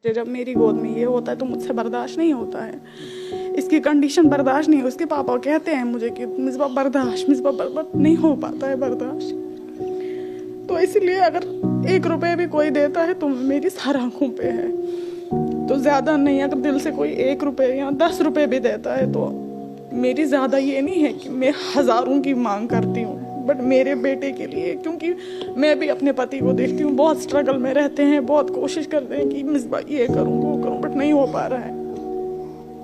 जब मेरी गोद में ये होता है तो मुझसे बर्दाश्त नहीं होता है, इसकी कंडीशन बर्दाश्त नहीं हो। उसके पापा कहते हैं मुझे कि मिसबा बर्दाश्त नहीं हो पाता है बर्दाश्त। तो इसलिए अगर 1 रुपये भी कोई देता है तो मेरी सर आँखों पे है, तो ज़्यादा नहीं। अगर दिल से कोई 1 रुपये या 10 रुपये भी देता है तो मेरी ज़्यादा ये नहीं है कि मैं हज़ारों की मांग करती हूँ, बट मेरे बेटे के लिए, क्योंकि मैं भी अपने पति को देखती हूँ बहुत स्ट्रगल में रहते हैं, बहुत कोशिश करते हैं कि मिसबा ये करूँ वो करूँ, बट नहीं हो पा रहा है।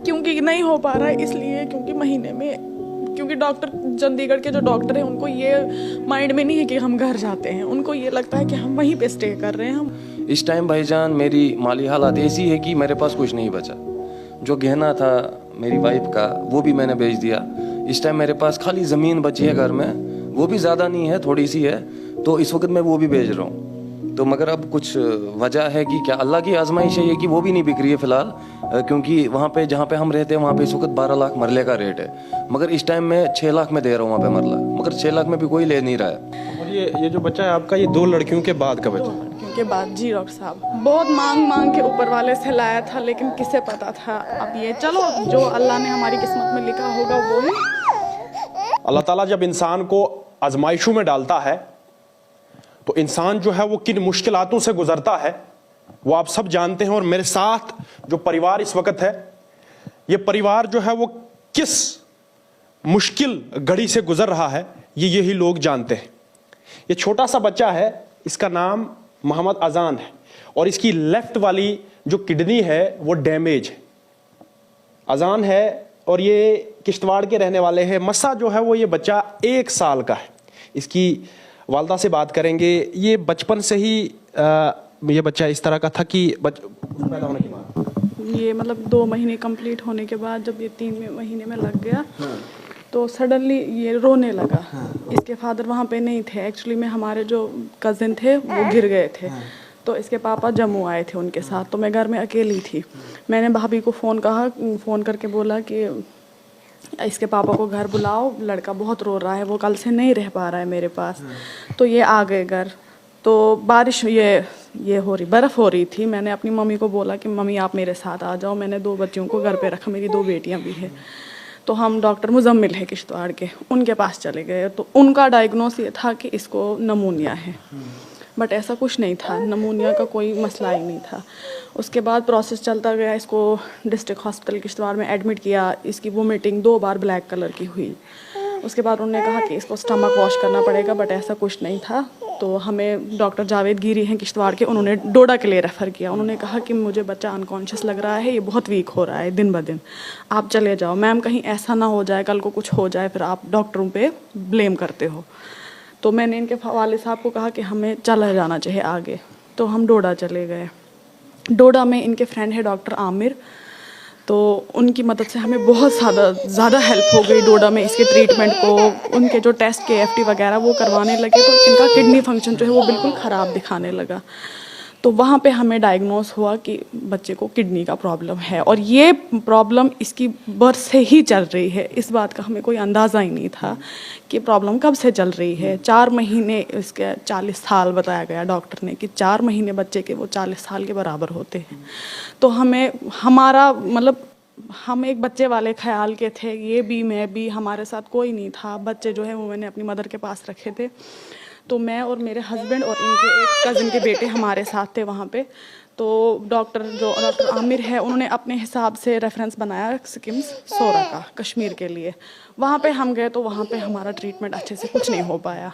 क्योंकि नहीं हो पा रहा है इसलिए क्योंकि महीने में, क्योंकि डॉक्टर चंडीगढ़ के जो डॉक्टर हैं उनको ये माइंड में नहीं है कि हम घर जाते हैं, उनको ये लगता है कि हम वहीं पे स्टे कर रहे हैं। हम इस टाइम भाईजान मेरी माली हालात ऐसी है कि मेरे पास कुछ नहीं बचा। जो गहना था मेरी वाइफ का वो भी मैंने बेच दिया। इस टाइम मेरे पास खाली ज़मीन बची है घर में, वो भी ज़्यादा नहीं है, थोड़ी सी है, तो इस वक्त मैं वो भी बेच रहा हूँ। तो मगर अब कुछ वजह है कि क्या अल्लाह की आजमाइश है ये कि वो भी नहीं बिक रही है फ़िलहाल, क्योंकि वहाँ पे जहाँ पे हम रहते हैं वहाँ पे इस वक्त 12 लाख मरले का रेट है, मगर इस टाइम मैं 6 लाख में दे रहा हूँ वहाँ पे मरला, मगर 6 लाख में भी कोई ले नहीं रहा है। और ये जो बच्चा है आपका, ये 2 लड़कियों के बाद का बच्चा? 2 लड़कियों के बाद जी डॉक्टर साहब, बहुत मांग के ऊपर वाले से लाया था, लेकिन किसे पता था। अब ये चलो जो अल्लाह ने हमारी किस्मत में लिखा होगा वो ही। अल्लाह ताला जब इंसान को आजमाइशों में डालता है तो इंसान जो है वो किन मुश्किलातों से गुजरता है वो आप सब जानते हैं। और मेरे साथ जो परिवार इस वक्त है, ये परिवार जो है वो किस मुश्किल घड़ी से गुजर रहा है ये यही लोग जानते हैं। ये छोटा सा बच्चा है, इसका नाम मोहम्मद अजान है, और इसकी लेफ्ट वाली जो किडनी है वो डैमेज है। अजान है और ये किश्तवाड़ के रहने वाले हैं। मसा जो है वो ये बच्चा 1 साल का है। इसकी वालदा से बात करेंगे। ये बचपन से ही ये बच्चा इस तरह का था कि पैदा होने के बाद, ये मतलब 2 महीने कंप्लीट होने के बाद जब ये 3 महीने में लग गया तो सडनली ये रोने लगा। इसके फादर वहाँ पे नहीं थे एक्चुअली में, हमारे जो कज़िन थे वो गिर गए थे, तो इसके पापा जम्मू आए थे उनके साथ, तो मैं घर में अकेली थी। मैंने भाभी को फ़ोन करके बोला कि इसके पापा को घर बुलाओ, लड़का बहुत रो रहा है, वो कल से नहीं रह पा रहा है मेरे पास। तो ये आ गए घर। तो बारिश ये हो रही, बर्फ़ हो रही थी। मैंने अपनी मम्मी को बोला कि मम्मी आप मेरे साथ आ जाओ। मैंने 2 बच्चियों को घर पे रखा, मेरी 2 बेटियां भी हैं। तो हम डॉक्टर मुजम्मिल है किश्तवाड़ के, उनके पास चले गए। तो उनका डायग्नोस ये था कि इसको नमूनिया है, बट ऐसा कुछ नहीं था, नमूनिया का कोई मसला ही नहीं था। उसके बाद प्रोसेस चलता गया, इसको डिस्ट्रिक्ट हॉस्पिटल किश्तवाड़ में एडमिट किया। इसकी वोमिटिंग 2 बार ब्लैक कलर की हुई। उसके बाद उन्होंने कहा कि इसको स्टमक वॉश करना पड़ेगा, बट ऐसा कुछ नहीं था। तो हमें डॉक्टर जावेद गिरी हैं किश्तवाड़ के, उन्होंने डोडा के लिए रेफ़र किया। उन्होंने कहा कि मुझे बच्चा अनकॉन्शियस लग रहा है, ये बहुत वीक हो रहा है दिन ब दिन, आप चले जाओ मैम, कहीं ऐसा ना हो जाए कल को कुछ हो जाए फिर आप डॉक्टरों पे ब्लेम करते हो। तो मैंने इनके वाले साहब को कहा कि हमें चला जाना चाहिए आगे, तो हम डोडा चले गए। डोडा में इनके फ्रेंड है डॉक्टर आमिर, तो उनकी मदद से हमें बहुत ज़्यादा हेल्प हो गई डोडा में इसके ट्रीटमेंट को। उनके जो टेस्ट KFT वगैरह वो करवाने लगे, तो इनका किडनी फंक्शन जो है वो बिल्कुल ख़राब दिखाने लगा। तो वहाँ पे हमें डायग्नोस हुआ कि बच्चे को किडनी का प्रॉब्लम है, और ये प्रॉब्लम इसकी बर्थ से ही चल रही है। इस बात का हमें कोई अंदाज़ा ही नहीं था कि प्रॉब्लम कब से चल रही है। 4 महीने, इसके 40 साल बताया गया डॉक्टर ने कि 4 महीने बच्चे के वो 40 साल के बराबर होते हैं। तो हमारा मतलब हम एक बच्चे वाले ख्याल के थे, ये भी मैं भी, हमारे साथ कोई नहीं था। बच्चे जो है वो मैंने अपनी मदर के पास रखे थे। तो मैं और मेरे हस्बैंड और इनके एक कज़िन के बेटे हमारे साथ थे वहाँ पे। तो डॉक्टर आमिर है, उन्होंने अपने हिसाब से रेफरेंस बनाया सिकिम्स सोरा का, कश्मीर के लिए। वहाँ पे हम गए तो वहाँ पे हमारा ट्रीटमेंट अच्छे से कुछ नहीं हो पाया।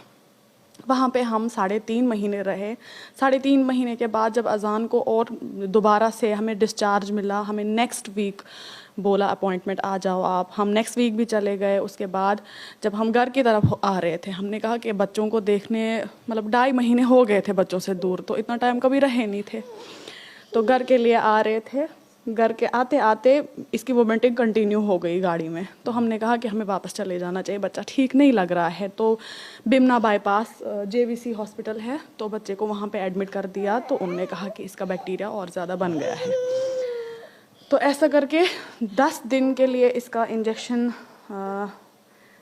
वहाँ पे हम 3.5 महीने रहे। 3.5 महीने के बाद जब अजान को और दोबारा से हमें डिस्चार्ज मिला, हमें नेक्स्ट वीक बोला अपॉइंटमेंट आ जाओ आप। हम नेक्स्ट वीक भी चले गए। उसके बाद जब हम घर की तरफ आ रहे थे, हमने कहा कि बच्चों को देखने, मतलब 2.5 महीने हो गए थे बच्चों से दूर, तो इतना टाइम कभी रहे नहीं थे। तो घर के लिए आ रहे थे, घर के आते आते इसकी वोमिटिंग कंटिन्यू हो गई गाड़ी में। तो हमने कहा कि हमें वापस चले जाना चाहिए, बच्चा ठीक नहीं लग रहा है। तो बिमना बाईपास JVC हॉस्पिटल है, तो बच्चे को वहाँ पे एडमिट कर दिया। तो उन्होंने कहा कि इसका बैक्टीरिया और ज़्यादा बन गया है। तो ऐसा करके 10 दिन के लिए इसका इंजेक्शन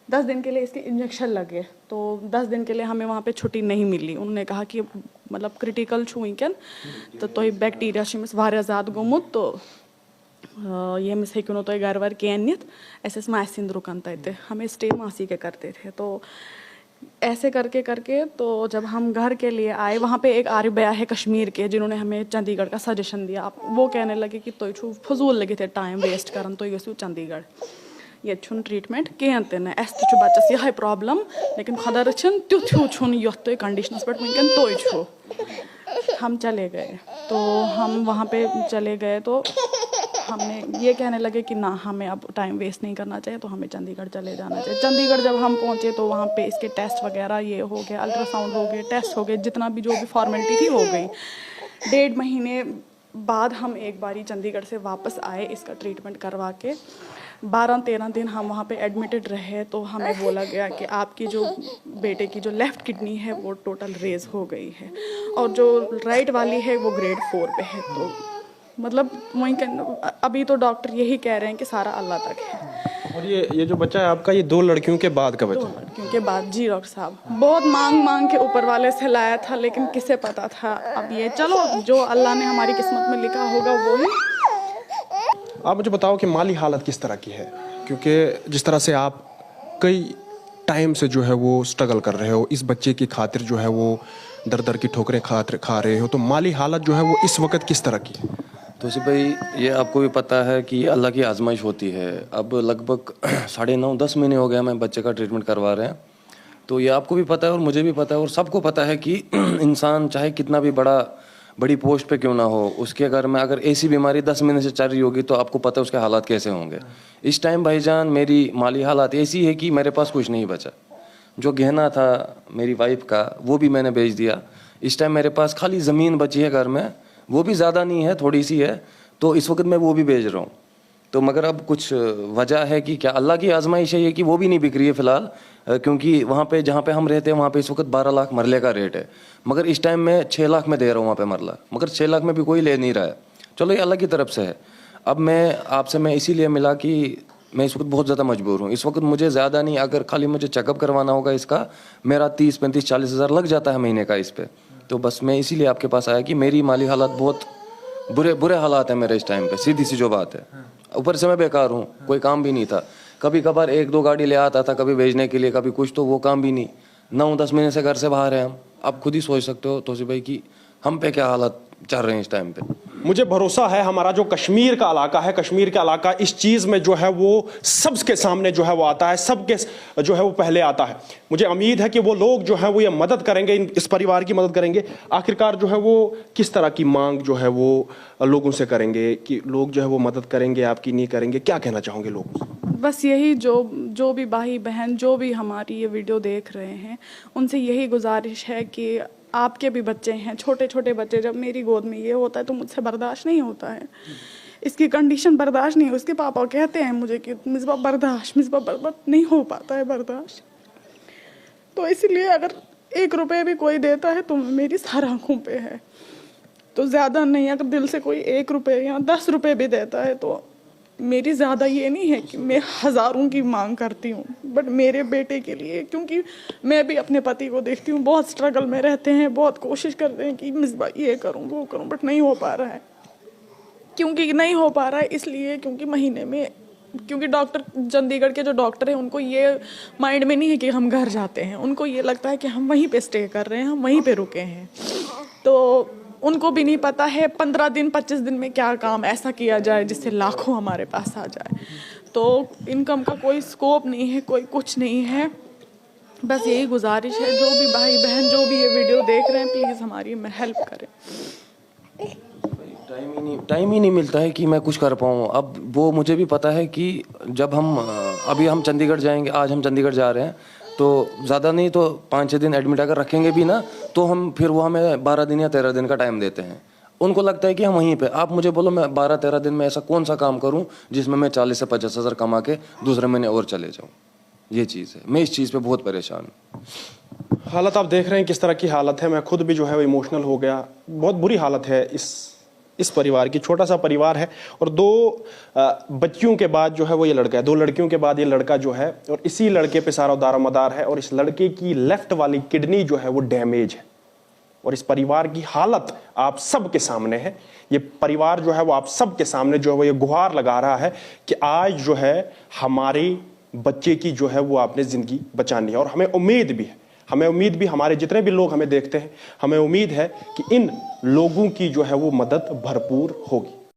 10 दिन के लिए इसके इंजेक्शन लगे, तो 10 दिन के लिए हमें वहाँ पे छुट्टी नहीं मिली। उन्होंने कहा कि मतलब क्रिटिकल छू वैंकन तो बैक्टीरिया वारिया ज़्यादा गोमुत, तो यमिस हेक्यो तो घर वर कह नित अस मासी रुकन तत, हमें स्टे मासी के करते थे। तो ऐसे करके करके तो जब हम घर के लिए आए, वहाँ पे एक आरिफ भैया है कश्मीर के जिन्होंने हमें चंडीगढ़ का सजेशन दिया। आप वो कहने लगे कि तुम छू फजूल लगे थे टाइम वेस्ट कर, तुम गो चंडीगढ़, ये ट्रीटमेंट कहें तह अस बच्चस यह प्रॉब्लम, लेकिन खुदा रचन तुथ यो तुम कंडीशनस पे वनकन तुम छो। हम चले गए, तो हम वहाँ पे चले गए तो हमने ये कहने लगे कि ना हमें अब टाइम वेस्ट नहीं करना चाहिए, तो हमें चंडीगढ़ चले जाना चाहिए। चंडीगढ़ जब हम पहुँचे तो वहाँ पे इसके टेस्ट वगैरह ये हो गए, अल्ट्रासाउंड हो गए, टेस्ट हो गए, जितना भी जो भी फॉर्मेलिटी थी हो गई। 1.5 महीने बाद हम एक बारी चंडीगढ़ से वापस आए इसका ट्रीटमेंट करवा के। 12-13 दिन हम वहाँ पे एडमिटेड रहे, तो हमें बोला गया कि आपकी जो बेटे की जो लेफ़्ट किडनी है वो टोटल रेज हो गई है और जो राइट वाली है वो ग्रेड 4 पे है। तो मतलब वहीं अभी तो डॉक्टर यही कह रहे हैं कि सारा अल्लाह तक है। और ये जो बच्चा है आपका, ये 2 लड़कियों के बाद का बच्चा? 2 लड़कियों के बाद जी डॉक्टर साहब। बहुत मांग के ऊपर वाले से लाया था, लेकिन किसे पता था। अब ये चलो जो अल्लाह ने हमारी किस्मत में लिखा होगा वो ही। आप मुझे बताओ कि माली हालत किस तरह की है, क्योंकि जिस तरह से आप कई टाइम से जो है वो स्ट्रगल कर रहे हो, इस बच्चे की खातिर जो है वो दर दर की ठोकरें खा रहे हो, तो माली हालत जो है वो इस वक्त किस तरह की है? तो सी भाई, ये आपको भी पता है कि अल्लाह की आजमाइश होती है। अब लगभग 9.5-10 महीने हो गया मैं बच्चे का ट्रीटमेंट करवा रहे हैं, तो ये आपको भी पता है और मुझे भी पता है और सबको पता है कि इंसान चाहे कितना भी बड़ी पोस्ट पे क्यों ना हो, उसके घर में अगर ऐसी बीमारी 10 महीने से चल रही होगी तो आपको पता है उसके हालात कैसे होंगे। इस टाइम भाईजान मेरी माली हालात ऐसी है कि मेरे पास कुछ नहीं बचा। जो गहना था मेरी वाइफ का वो भी मैंने बेच दिया। इस टाइम मेरे पास खाली ज़मीन बची है घर में, वो भी ज़्यादा नहीं है, थोड़ी सी है, तो इस वक्त मैं वो भी बेच रहा हूँ। तो मगर अब कुछ वजह है कि क्या अल्लाह की आजमाइश है ये कि वो भी नहीं बिक रही है फ़िलहाल, क्योंकि वहाँ पे जहाँ पे हम रहते हैं वहाँ पे इस वक्त 12 लाख मरले का रेट है, मगर इस टाइम मैं 6 लाख में दे रहा हूँ वहाँ पे मरला, मगर 6 लाख में भी कोई ले नहीं रहा है। चलो ये अल्लाह की तरफ से है। अब मैं इसीलिए मिला कि मैं इस वक्त बहुत ज़्यादा मजबूर हूँ। इस वक्त मुझे ज़्यादा नहीं, अगर खाली मुझे चेकअप करवाना होगा इसका, मेरा 30-35-40 हज़ार लग जाता है महीने का इस पर। तो बस मैं इसीलिए आपके पास आया कि मेरी माली हालात बहुत बुरे हालात हैं मेरे इस टाइम पे, सीधी सी जो बात है। ऊपर से मैं बेकार हूँ, कोई काम भी नहीं था। कभी कभार 1-2 गाड़ी ले आता था, कभी भेजने के लिए, कभी कुछ, तो वो काम भी नहीं। 9-10 महीने से घर से बाहर हैं हम। आप खुद ही सोच सकते हो तोसी भाई कि हम पे क्या हालात चल रहे हैं इस टाइम पे। मुझे भरोसा है हमारा जो कश्मीर का इलाका है, कश्मीर का इलाका इस चीज़ में जो है वो सबके सामने जो है वो आता है, सबके जो है वो पहले आता है। मुझे उम्मीद है कि वो लोग जो है वो ये मदद करेंगे, इस परिवार की मदद करेंगे। आखिरकार जो है वो किस तरह की मांग जो है वो लोगों से करेंगे कि लोग जो है वो मदद करेंगे, आपकी नहीं करेंगे? क्या कहना चाहोगे लोगों से? बस यही, जो भी भाई बहन जो भी हमारी ये वीडियो देख रहे हैं, उनसे यही गुजारिश है कि आपके भी बच्चे हैं, छोटे छोटे बच्चे, जब मेरी गोद में ये होता है तो मुझसे बर्दाश्त नहीं होता है, इसकी कंडीशन बर्दाश्त नहीं। उसके पापा कहते हैं मुझे कि मिसबा बर्दाश्त नहीं हो पाता है बर्दाश्त। तो इसलिए अगर 1 रुपये भी कोई देता है तो मेरी सारी आंखों पे है, तो ज़्यादा नहीं, अगर दिल से कोई 1 रुपये या 10 रुपये भी देता है तो मेरी ज़्यादा ये नहीं है कि मैं हज़ारों की मांग करती हूँ, बट मेरे बेटे के लिए, क्योंकि मैं भी अपने पति को देखती हूँ बहुत स्ट्रगल में रहते हैं, बहुत कोशिश करते हैं कि मिसबा ये करूँ वो करूँ, बट नहीं हो पा रहा है। क्योंकि नहीं हो पा रहा है इसलिए क्योंकि महीने में, क्योंकि डॉक्टर, चंडीगढ़ के जो डॉक्टर हैं उनको ये माइंड में नहीं है कि हम घर जाते हैं, उनको ये लगता है कि हम वहीं पे स्टे कर रहे हैं, हम वहीं पे रुके हैं। तो उनको भी नहीं पता है 15 दिन 25 दिन में क्या काम ऐसा किया जाए जिससे लाखों हमारे पास आ जाए। तो इनकम का कोई स्कोप नहीं है, कोई कुछ नहीं है। बस यही गुजारिश है, जो भी भाई बहन जो भी ये वीडियो देख रहे हैं, प्लीज़ हमारी हेल्प करें। टाइम ही नहीं मिलता है कि मैं कुछ कर पाऊँ। अब वो मुझे भी पता है कि जब अभी हम चंडीगढ़ जाएंगे, आज हम चंडीगढ़ जा रहे हैं, तो ज़्यादा नहीं तो 5-6 दिन एडमिट अगर रखेंगे भी ना, तो हम फिर वो हमें 12 दिन या 13 दिन का टाइम देते हैं। उनको लगता है कि हम वहीं पे, आप मुझे बोलो मैं 12-13 दिन में ऐसा कौन सा काम करूं जिसमें मैं 40 से 50 हज़ार कमा के दूसरे महीने और चले जाऊं। ये चीज़ है, मैं इस चीज़ पे बहुत परेशान हूँ। हालत आप देख रहे हैं किस तरह की हालत है। मैं खुद भी जो है वो इमोशनल हो गया। बहुत बुरी हालत है इस इस परिवार की, छोटा सा परिवार है और 2 बच्चियों के बाद जो है वो ये लड़का है, 2 लड़कियों के बाद ये लड़का जो है, और इसी लड़के पे सारा दारोमदार है। और इस लड़के की लेफ्ट वाली किडनी जो है वो डैमेज है और इस परिवार की हालत आप सबके सामने है। ये परिवार जो है वो आप सबके सामने जो है वो ये गुहार लगा रहा है कि आज जो है हमारे बच्चे की जो है वो आपने जिंदगी बचानी है। और हमें उम्मीद भी हमारे जितने भी लोग हमें देखते हैं, हमें उम्मीद है कि इन लोगों की जो है वो मदद भरपूर होगी।